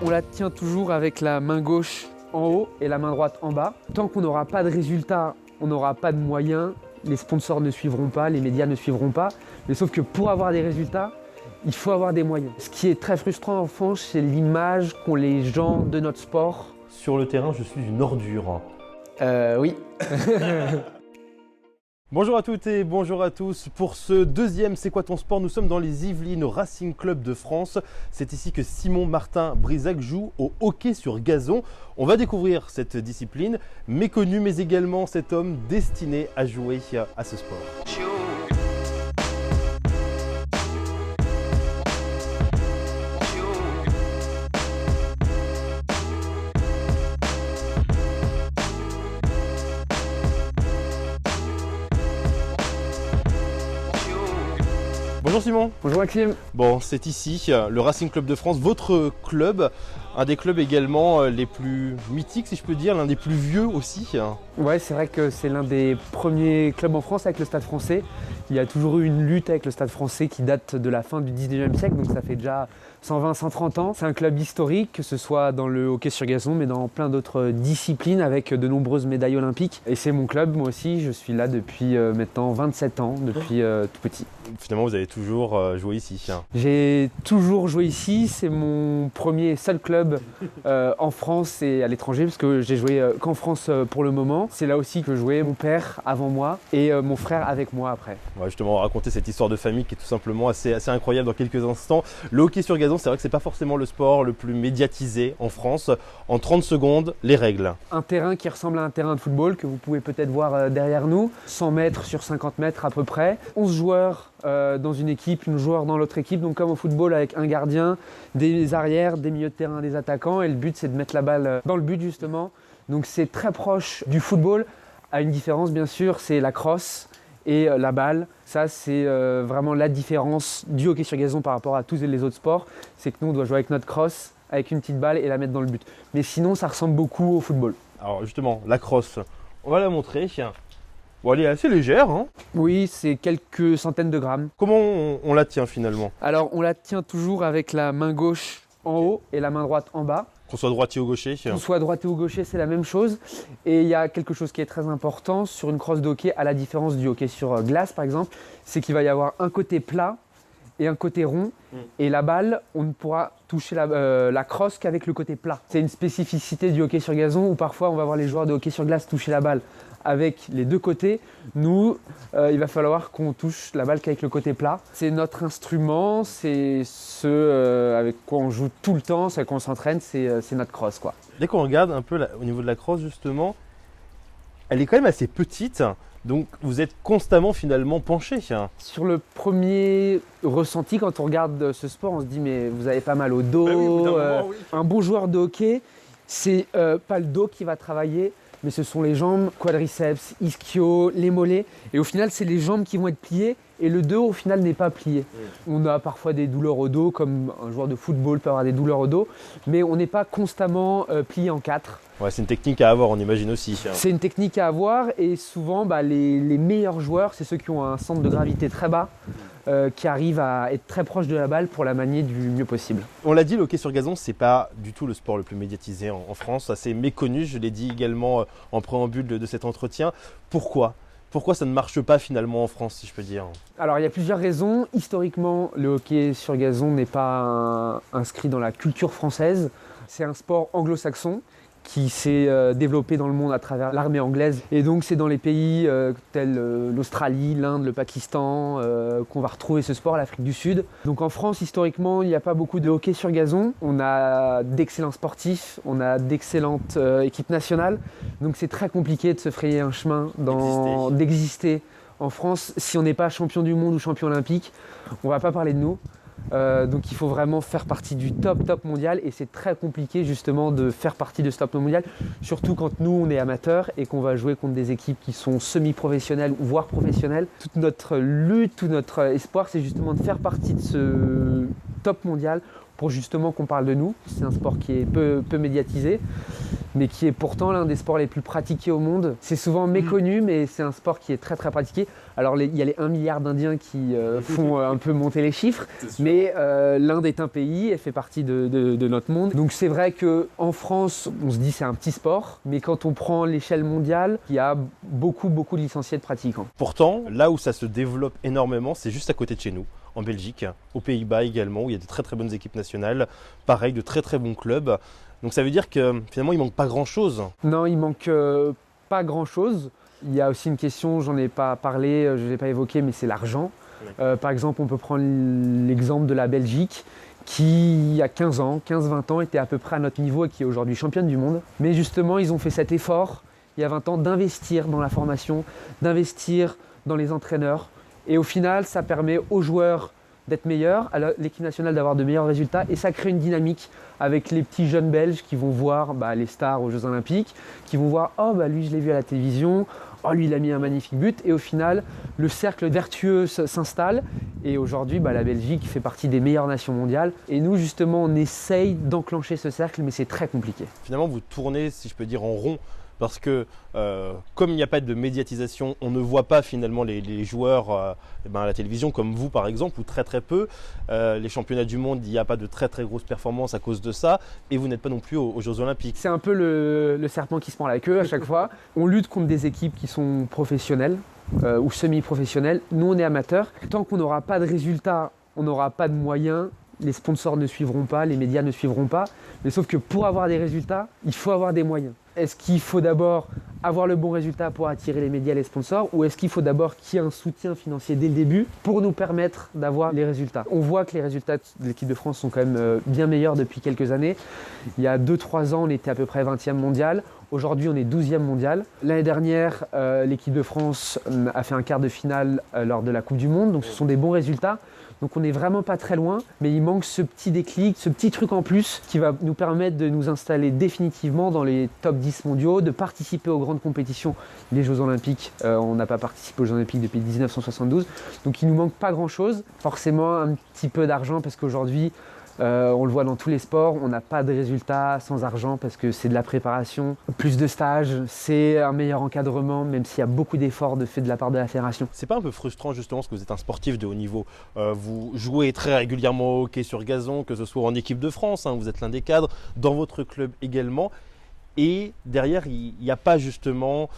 On la tient toujours avec la main gauche en haut et la main droite en bas. Tant qu'on n'aura pas de résultats, on n'aura pas de moyens, les sponsors ne suivront pas, les médias ne suivront pas. Mais sauf que pour avoir des résultats, il faut avoir des moyens. Ce qui est très frustrant en France, c'est l'image qu'ont les gens de notre sport. Sur le terrain, je suis une ordure. Oui. Bonjour à toutes et bonjour à tous. Pour ce deuxième C'est quoi ton sport, nous sommes dans les Yvelines au Racing Club de France. C'est ici que Simon Martin Brisac joue au hockey sur gazon. On va découvrir cette discipline, méconnue mais également cet homme destiné à jouer à ce sport. Bonjour Simon. Bonjour Maxime. Bon, c'est ici, le Racing Club de France, votre club, un des clubs également les plus mythiques si je peux dire, l'un des plus vieux aussi. Ouais, c'est vrai que c'est l'un des premiers clubs en France avec le Stade français. Il y a toujours eu une lutte avec le Stade français qui date de la fin du 19e siècle, donc ça fait déjà 120-130 ans. C'est un club historique, que ce soit dans le hockey sur gazon, mais dans plein d'autres disciplines avec de nombreuses médailles olympiques. Et c'est mon club, moi aussi, je suis là depuis maintenant 27 ans, depuis tout petit. Finalement, vous avez toujours joué ici. J'ai toujours joué ici, c'est mon premier et seul club en France et à l'étranger, parce que j'ai joué qu'en France pour le moment. C'est là aussi que jouait mon père avant moi et mon frère avec moi après. On va justement raconter cette histoire de famille qui est tout simplement assez incroyable dans quelques instants. Le hockey sur gazon, c'est vrai que c'est pas forcément le sport le plus médiatisé en France. En 30 secondes, les règles. Un terrain qui ressemble à un terrain de football que vous pouvez peut-être voir derrière nous, 100 mètres sur 50 mètres à peu près. 11 joueurs dans une équipe, 1 joueur dans l'autre équipe, donc comme au football avec un gardien, des arrières, des milieux de terrain, des attaquants, et le but c'est de mettre la balle dans le but justement. Donc c'est très proche du football, à une différence bien sûr, c'est la crosse et la balle. Ça c'est vraiment la différence du hockey sur gazon par rapport à tous les autres sports, c'est que nous on doit jouer avec notre crosse, avec une petite balle et la mettre dans le but. Mais sinon ça ressemble beaucoup au football. Alors justement, la crosse, on va la montrer. Bon, elle est assez légère, hein. Oui, c'est quelques centaines de grammes. Comment on la tient finalement? Alors on la tient toujours avec la main gauche en haut et la main droite en bas. Qu'on soit droitier ou gaucher. Qu'on soit droitier ou gaucher, c'est la même chose. Et il y a quelque chose qui est très important sur une crosse de hockey, à la différence du hockey sur glace par exemple, c'est qu'il va y avoir un côté plat et un côté rond. Et la balle, on ne pourra toucher la crosse qu'avec le côté plat. C'est une spécificité du hockey sur gazon où parfois on va voir les joueurs de hockey sur glace toucher la balle avec les deux côtés. Nous, il va falloir qu'on touche la balle qu'avec le côté plat. C'est notre instrument, c'est ce avec quoi on joue tout le temps, c'est avec quoi on s'entraîne, c'est notre crosse, quoi. Dès qu'on regarde un peu au niveau de la crosse justement, elle est quand même assez petite. Donc vous êtes constamment finalement penché. Sur le premier ressenti, quand on regarde ce sport, on se dit mais vous avez pas mal au dos. Bah oui, au bout d'un moment, oui. Un bon joueur de hockey, c'est pas le dos qui va travailler, mais ce sont les jambes, quadriceps, ischio, les mollets. Et au final, c'est les jambes qui vont être pliées et le dos, au final, n'est pas plié. On a parfois des douleurs au dos, comme un joueur de football peut avoir des douleurs au dos, mais on n'est pas constamment plié en 4. Ouais, c'est une technique à avoir, on imagine aussi. C'est une technique à avoir et souvent, les meilleurs joueurs, c'est ceux qui ont un centre de gravité très bas, qui arrivent à être très proches de la balle pour la manier du mieux possible. On l'a dit, le hockey sur gazon, c'est pas du tout le sport le plus médiatisé en France. C'est méconnu, je l'ai dit également en préambule de cet entretien. Pourquoi ça ne marche pas finalement en France, si je peux dire? Alors il y a plusieurs raisons. Historiquement, le hockey sur gazon n'est pas inscrit dans la culture française. C'est un sport anglo-saxon qui s'est développé dans le monde à travers l'armée anglaise. Et donc c'est dans les pays tels l'Australie, l'Inde, le Pakistan qu'on va retrouver ce sport, l'Afrique du Sud. Donc en France, historiquement, il n'y a pas beaucoup de hockey sur gazon. On a d'excellents sportifs, on a d'excellentes équipes nationales. Donc c'est très compliqué de se frayer un chemin, d'exister en France. Si on n'est pas champion du monde ou champion olympique, on ne va pas parler de nous. Donc il faut vraiment faire partie du top mondial et c'est très compliqué justement de faire partie de ce top mondial, surtout quand nous on est amateurs et qu'on va jouer contre des équipes qui sont semi-professionnelles voire professionnelles. Toute notre lutte, tout notre espoir, c'est justement de faire partie de ce top mondial pour justement qu'on parle de nous. C'est un sport qui est peu médiatisé. mais qui est pourtant l'un des sports les plus pratiqués au monde. C'est souvent méconnu, mais c'est un sport qui est très très pratiqué. Alors il y a les 1 milliard d'Indiens qui font un peu monter les chiffres, mais l'Inde est un pays, elle fait partie de notre monde. Donc c'est vrai qu'en France, on se dit c'est un petit sport, mais quand on prend l'échelle mondiale, il y a beaucoup de licenciés de pratiquants. Pourtant, là où ça se développe énormément, c'est juste à côté de chez nous, en Belgique, aux Pays-Bas également, où il y a de très très bonnes équipes nationales, pareil, de très très bons clubs. Donc ça veut dire que finalement il manque pas grand-chose. Non, il manque pas grand-chose. Il y a aussi une question, j'en ai pas parlé, je ne l'ai pas évoqué, mais c'est l'argent. Par exemple, on peut prendre l'exemple de la Belgique, qui il y a 15 ans, 15-20 ans, était à peu près à notre niveau et qui est aujourd'hui championne du monde. Mais justement, ils ont fait cet effort, il y a 20 ans, d'investir dans la formation, d'investir dans les entraîneurs. Et au final, ça permet aux joueurs d'être meilleurs, à l'équipe nationale d'avoir de meilleurs résultats, et ça crée une dynamique avec les petits jeunes belges qui vont voir les stars aux Jeux Olympiques, qui vont voir « Oh, lui, je l'ai vu à la télévision, oh, lui, il a mis un magnifique but », et au final, le cercle vertueux s'installe, et aujourd'hui, la Belgique fait partie des meilleures nations mondiales, et nous, justement, on essaye d'enclencher ce cercle, mais c'est très compliqué. Finalement, vous tournez, si je peux dire, en rond, parce que comme il n'y a pas de médiatisation, on ne voit pas finalement les joueurs à la télévision comme vous par exemple, ou très très peu. Les championnats du monde, il n'y a pas de très très grosses performances à cause de ça, et vous n'êtes pas non plus aux Jeux Olympiques. C'est un peu le serpent qui se mord la queue à chaque fois. On lutte contre des équipes qui sont professionnelles ou semi-professionnelles. Nous, on est amateurs. Tant qu'on n'aura pas de résultats, on n'aura pas de moyens. Les sponsors ne suivront pas, les médias ne suivront pas. Mais sauf que pour avoir des résultats, il faut avoir des moyens. Est-ce qu'il faut d'abord avoir le bon résultat pour attirer les médias et les sponsors, ou est-ce qu'il faut d'abord qu'il y ait un soutien financier dès le début pour nous permettre d'avoir les résultats? On voit que les résultats de l'équipe de France sont quand même bien meilleurs depuis quelques années. Il y a 2-3 ans, on était à peu près 20e mondial. Aujourd'hui, on est 12e mondial. L'année dernière, l'équipe de France a fait un quart de finale lors de la Coupe du Monde, donc ce sont des bons résultats. Donc on n'est vraiment pas très loin, mais il manque ce petit déclic, ce petit truc en plus qui va nous permettre de nous installer définitivement dans les top 10 mondiaux, de participer aux grandes compétitions, les Jeux Olympiques. On n'a pas participé aux Jeux Olympiques depuis 1972, donc il ne nous manque pas grand-chose. Forcément un petit peu d'argent parce qu'aujourd'hui, on le voit dans tous les sports, on n'a pas de résultats sans argent parce que c'est de la préparation, plus de stages, c'est un meilleur encadrement, même s'il y a beaucoup d'efforts faits de la part de la fédération. C'est pas un peu frustrant justement parce que vous êtes un sportif de haut niveau, vous jouez très régulièrement au hockey sur gazon, que ce soit en équipe de France, vous êtes l'un des cadres, dans votre club également. Et derrière, il n'y a pas justement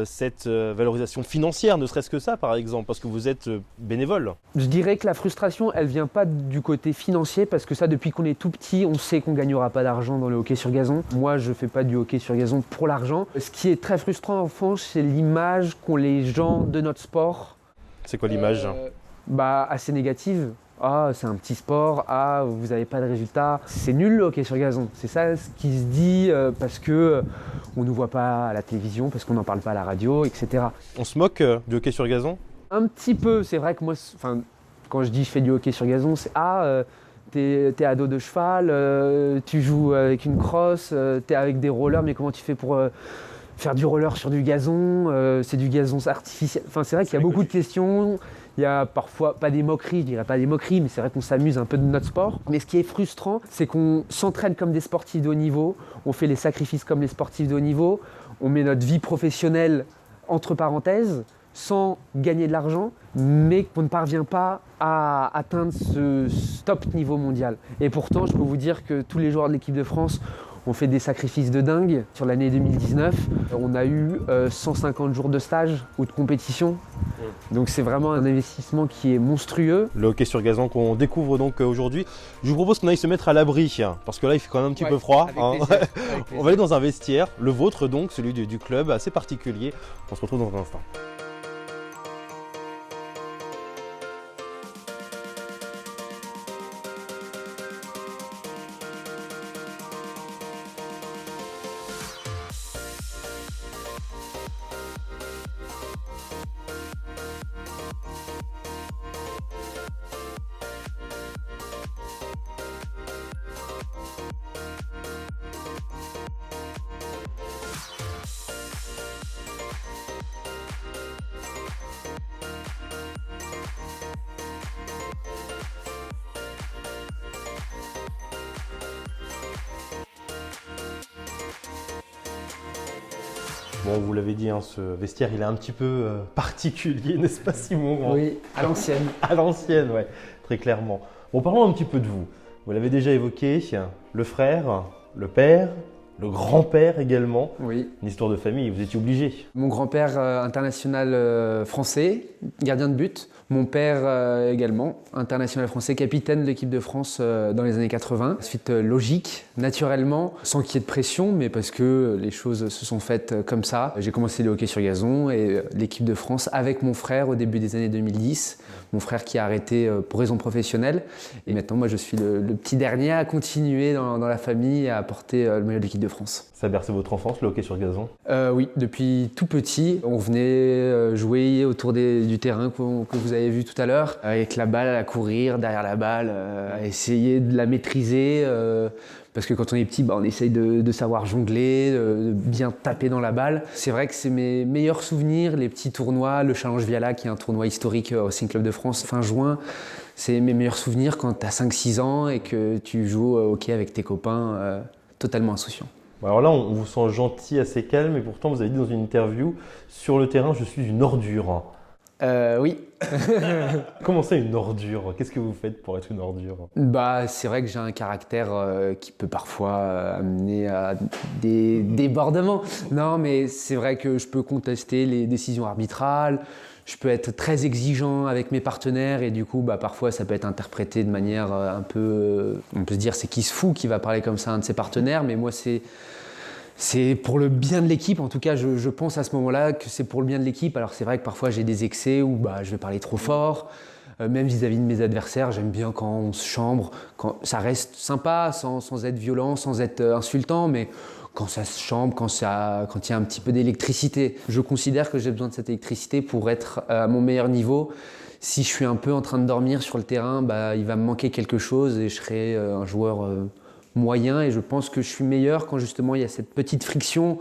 cette valorisation financière, ne serait-ce que ça par exemple, parce que vous êtes bénévole. Je dirais que la frustration, elle ne vient pas du côté financier, parce que ça, depuis qu'on est tout petit, on sait qu'on ne gagnera pas d'argent dans le hockey sur gazon. Moi, je ne fais pas du hockey sur gazon pour l'argent. Ce qui est très frustrant en France, c'est l'image qu'ont les gens de notre sport. C'est quoi l'image? Assez négative. Ah, c'est un petit sport, ah, vous n'avez pas de résultats. C'est nul le hockey sur gazon. C'est ça ce qui se dit parce que on ne nous voit pas à la télévision, parce qu'on n'en parle pas à la radio, etc. On se moque du hockey sur gazon? Un petit peu, c'est vrai que moi, quand je dis je fais du hockey sur gazon, c'est t'es à dos de cheval, tu joues avec une crosse, t'es avec des rollers, mais comment tu fais pour faire du roller sur du gazon? C'est du gazon artificiel. Enfin, c'est vrai qu'il y a beaucoup de questions. Il y a parfois, pas des moqueries, je dirais pas des moqueries, mais c'est vrai qu'on s'amuse un peu de notre sport. Mais ce qui est frustrant, c'est qu'on s'entraîne comme des sportifs de haut niveau, on fait les sacrifices comme les sportifs de haut niveau, on met notre vie professionnelle entre parenthèses, sans gagner de l'argent, mais qu'on ne parvient pas à atteindre ce top niveau mondial. Et pourtant, je peux vous dire que tous les joueurs de l'équipe de France ont fait des sacrifices de dingue. Sur l'année 2019, on a eu 150 jours de stage ou de compétition. Donc c'est vraiment un investissement qui est monstrueux. Le hockey sur gazon qu'on découvre donc aujourd'hui. Je vous propose qu'on aille se mettre à l'abri, parce que là il fait quand même un petit peu froid. On va aller dans un vestiaire, le vôtre donc, celui du club, assez particulier. On se retrouve dans un instant. Bon, vous l'avez dit, hein, ce vestiaire, il est un petit peu particulier, n'est-ce pas Simon? Oui, à l'ancienne. À l'ancienne, ouais, très clairement. Bon, parlons un petit peu de vous. Vous l'avez déjà évoqué, le frère, le père, le grand-père également. Oui. Une histoire de famille, vous étiez obligé. Mon grand-père international français, gardien de but. Mon père également, international français, capitaine de l'équipe de France dans les années 80. Suite logique, naturellement, sans qu'il y ait de pression, mais parce que les choses se sont faites comme ça. J'ai commencé le hockey sur gazon et l'équipe de France avec mon frère au début des années 2010. Mon frère qui a arrêté pour raison professionnelle. Et maintenant, moi, je suis le petit dernier à continuer dans la famille et à porter le maillot de l'équipe de France. Ça a bercé votre enfance, le hockey sur gazon? Oui, depuis tout petit, on venait jouer autour du terrain que vous avez vu tout à l'heure, avec la balle à courir derrière la balle, à essayer de la maîtriser. Parce que quand on est petit, on essaye de savoir jongler, de bien taper dans la balle. C'est vrai que c'est mes meilleurs souvenirs, les petits tournois, le Challenge Viala qui est un tournoi historique au Racing Club de France fin juin. C'est mes meilleurs souvenirs quand tu as 5-6 ans et que tu joues au hockey avec tes copains totalement insouciants. Alors là, on vous sent gentil, assez calme, et pourtant vous avez dit dans une interview, sur le terrain, je suis une ordure. Oui. Comment ça, une ordure? Qu'est-ce que vous faites pour être une ordure? C'est vrai que j'ai un caractère qui peut parfois amener à des débordements. Non, mais c'est vrai que je peux contester les décisions arbitrales. Je peux être très exigeant avec mes partenaires et du coup, parfois, ça peut être interprété de manière un peu... on peut se dire, c'est qui se fout qui va parler comme ça à un de ses partenaires, mais moi, c'est pour le bien de l'équipe. En tout cas, je pense à ce moment-là que c'est pour le bien de l'équipe. Alors, c'est vrai que parfois, j'ai des excès où je vais parler trop fort. Même vis-à-vis de mes adversaires, j'aime bien quand on se chambre, quand ça reste sympa, sans être violent, sans être insultant, mais quand ça se chambre, quand il y a un petit peu d'électricité. Je considère que j'ai besoin de cette électricité pour être à mon meilleur niveau. Si je suis un peu en train de dormir sur le terrain, il va me manquer quelque chose et je serai un joueur moyen. Et je pense que je suis meilleur quand justement il y a cette petite friction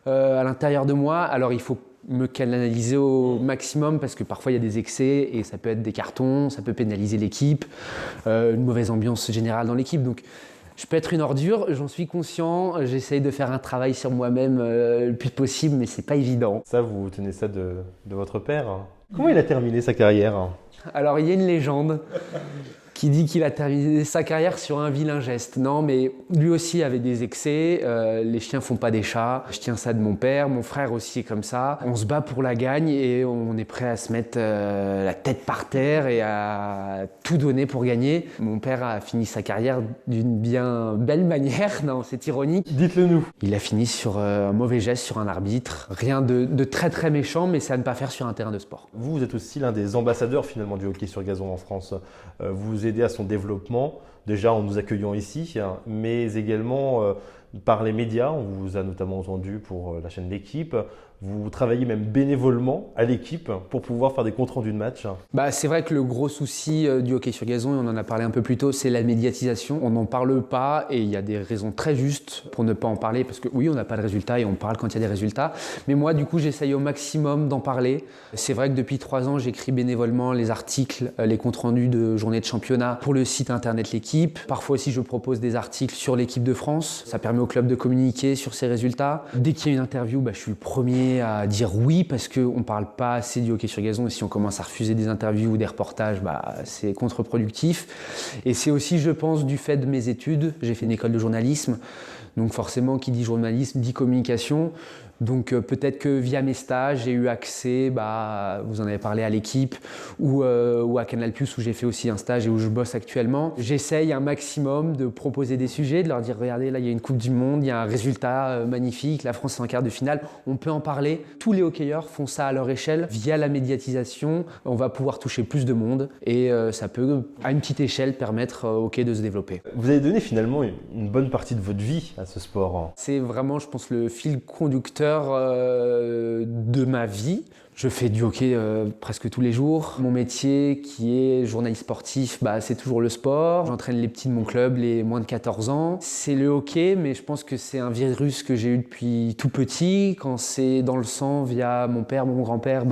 à l'intérieur de moi. Alors il faut me canaliser au maximum parce que parfois il y a des excès et ça peut être des cartons, ça peut pénaliser l'équipe, une mauvaise ambiance générale dans l'équipe. Donc je peux être une ordure, j'en suis conscient, j'essaye de faire un travail sur moi-même le plus possible, mais c'est pas évident. Ça, vous tenez ça de votre père? Comment il a terminé sa carrière? Alors il y a une légende qui dit qu'il a terminé sa carrière sur un vilain geste. Non, mais lui aussi avait des excès. Les chiens font pas des chats. Je tiens ça de mon père. Mon frère aussi est comme ça. On se bat pour la gagne et on est prêt à se mettre la tête par terre et à tout donner pour gagner. Mon père a fini sa carrière d'une bien belle manière. Non, c'est ironique. Dites-le nous. Il a fini sur un mauvais geste sur un arbitre. Rien de très très méchant, mais c'est à ne pas faire sur un terrain de sport. Vous êtes aussi l'un des ambassadeurs finalement du hockey sur gazon en France. Vous aidez à son développement, déjà en nous accueillant ici, mais également par les médias. On vous a notamment entendu pour la chaîne L'Équipe. Vous travaillez même bénévolement à l'équipe pour pouvoir faire des comptes rendus de match. C'est vrai que le gros souci du hockey sur gazon, et on en a parlé un peu plus tôt, c'est la médiatisation. On n'en parle pas et il y a des raisons très justes pour ne pas en parler parce que oui, on n'a pas de résultats et on parle quand il y a des résultats. Mais moi, du coup, j'essaye au maximum d'en parler. C'est vrai que depuis 3 ans, j'écris bénévolement les articles, les comptes rendus de journées de championnat pour le site internet L'Équipe. Parfois aussi, je propose des articles sur l'équipe de France. Ça permet au club de communiquer sur ses résultats. Dès qu'il y a une interview, je suis le premier à dire oui parce qu'on ne parle pas assez du hockey sur gazon et si on commence à refuser des interviews ou des reportages, c'est contre-productif. Et c'est aussi, je pense, du fait de mes études. J'ai fait une école de journalisme, donc forcément, qui dit journalisme dit communication. Donc peut-être que via mes stages, j'ai eu accès, vous en avez parlé, à L'Équipe ou à Canal+, où j'ai fait aussi un stage et où je bosse actuellement. J'essaye un maximum de proposer des sujets, de leur dire, regardez, là, il y a une Coupe du Monde, il y a un résultat magnifique, la France est en quart de finale, on peut en parler. Tous les hockeyeurs font ça à leur échelle. Via la médiatisation, on va pouvoir toucher plus de monde et ça peut, à une petite échelle, permettre au hockey de se développer. Vous avez donné finalement une bonne partie de votre vie à ce sport. C'est vraiment, je pense, le fil conducteur de ma vie. Je fais du hockey presque tous les jours. Mon métier, qui est journaliste sportif, c'est toujours le sport. J'entraîne les petits de mon club, les moins de 14 ans. C'est le hockey, mais je pense que c'est un virus que j'ai eu depuis tout petit. Quand c'est dans le sang via mon père, mon grand-père,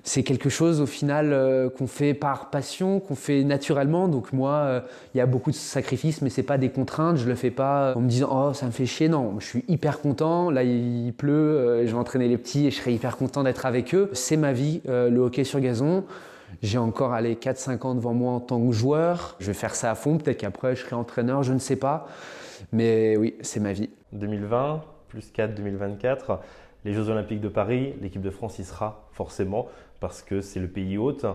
C'est quelque chose au final qu'on fait par passion, qu'on fait naturellement. Donc moi, il y a beaucoup de sacrifices, mais c'est pas des contraintes. Je le fais pas en me disant oh ça me fait chier. Non, je suis hyper content. Là il pleut, je vais entraîner les petits et je serai hyper content d'être avec eux. C'est ma vie, le hockey sur gazon. J'ai encore 4-5 ans devant moi en tant que joueur. Je vais faire ça à fond. Peut-être qu'après je serai entraîneur, je ne sais pas. Mais oui, c'est ma vie. 2020, plus 4, 2024. Les Jeux Olympiques de Paris, l'équipe de France y sera forcément parce que c'est le pays hôte.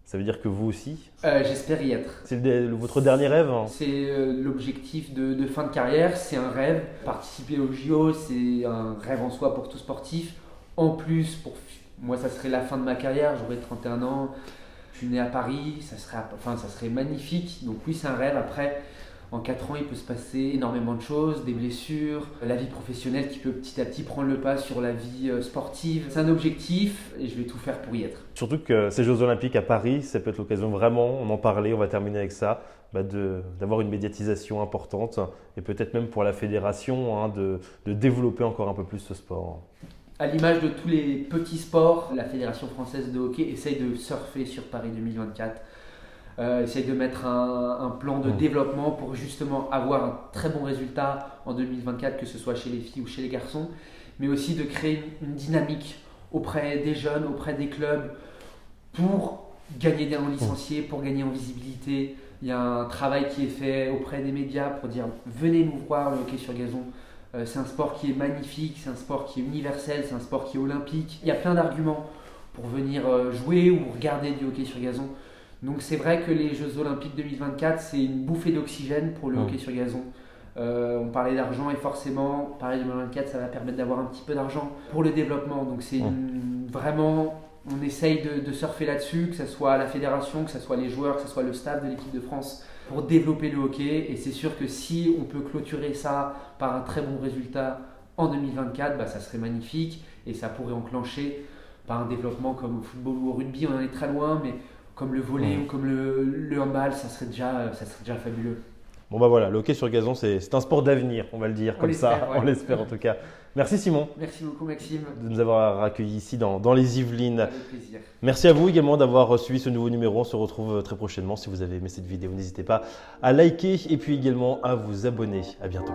Ça veut dire que vous aussi? J'espère y être. C'est votre dernier rêve? C'est l'objectif de fin de carrière, c'est un rêve. Participer au JO, c'est un rêve en soi pour tout sportif. En plus, pour moi, ça serait la fin de ma carrière, j'aurai 31 ans. Je suis né à Paris, ça serait magnifique. Donc oui, c'est un rêve. Après, en 4 ans, il peut se passer énormément de choses, des blessures, la vie professionnelle qui peut petit à petit prendre le pas sur la vie sportive. C'est un objectif et je vais tout faire pour y être. Surtout que ces Jeux Olympiques à Paris, ça peut être l'occasion vraiment, on en parlait, on va terminer avec ça, d'avoir une médiatisation importante et peut-être même pour la fédération de développer encore un peu plus ce sport. À l'image de tous les petits sports, la Fédération française de hockey essaye de surfer sur Paris 2024. Essaye de mettre un plan de développement pour justement avoir un très bon résultat en 2024, que ce soit chez les filles ou chez les garçons, mais aussi de créer une dynamique auprès des jeunes, auprès des clubs, pour gagner en licenciés, pour gagner en visibilité. Il y a un travail qui est fait auprès des médias pour dire venez nous voir, le hockey sur gazon. C'est un sport qui est magnifique, c'est un sport qui est universel, c'est un sport qui est olympique. Il y a plein d'arguments pour venir jouer ou regarder du hockey sur gazon. Donc c'est vrai que les Jeux Olympiques 2024, c'est une bouffée d'oxygène pour le hockey sur gazon. On parlait d'argent et forcément, Paris 2024, ça va permettre d'avoir un petit peu d'argent pour le développement. Donc c'est vraiment, on essaye de surfer là-dessus, que ce soit la fédération, que ce soit les joueurs, que ce soit le staff de l'équipe de France, pour développer le hockey. Et c'est sûr que si on peut clôturer ça par un très bon résultat en 2024, ça serait magnifique et ça pourrait enclencher par un développement comme au football ou au rugby. On en est très loin, mais comme le volley ou comme le handball, ça serait déjà fabuleux. Bon voilà, le hockey sur gazon, c'est un sport d'avenir, on va le dire comme ça, on l'espère en tout cas. Merci Simon. Merci beaucoup Maxime. De nous avoir accueillis ici dans les Yvelines. Avec plaisir. Merci à vous également d'avoir suivi ce nouveau numéro. On se retrouve très prochainement. Si vous avez aimé cette vidéo, n'hésitez pas à liker et puis également à vous abonner. À bientôt.